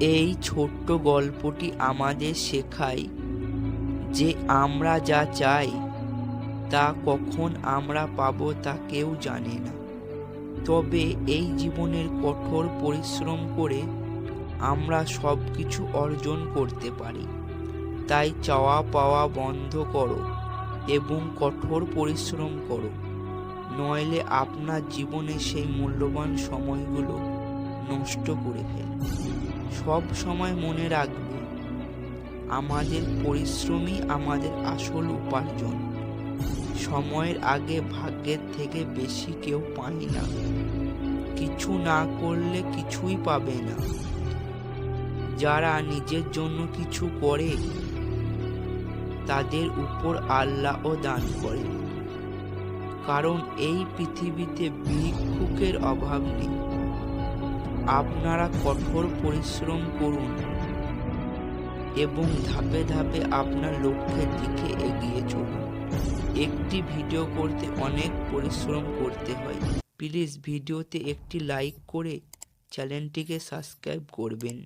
এই ছোট্ট গল্পটি আমাদের শেখায় যে আমরা যা চাই তা কখন আমরা পাবো তা কেউ জানে না। তবে এই জীবনের কঠোর পরিশ্রম করে আমরা সব কিছু অর্জন করতে পারি। তাই চাওয়া পাওয়া বন্ধ করো এবং কঠোর পরিশ্রম করো, নইলে আপনার জীবনে সেই মূল্যবান সময়গুলো নষ্ট করে ফেলবে। সব সময় মনে রাখবে, আমাদের পরিশ্রমই আমাদের আসল উপার্জন। সময়ের আগে ভাগ্যের থেকে বেশি কেউ পায় না। কিছু না করলে কিছুই পাবে না। যারা নিজের জন্য কিছু করে তাদের উপর আল্লাহও দান করে, কারণ এই পৃথিবীতে ভিক্ষুকের অভাব নেই। আপনারা কঠোর পরিশ্রম করুন এবং ধাপে ধাপে আপনার লক্ষ্যের দিকে এগিয়ে চলুন। একটি ভিডিও করতে অনেক পরিশ্রম করতে হয়। প্লিজ ভিডিওতে একটি লাইক করে চ্যানেলটিকে সাবস্ক্রাইব করবেন।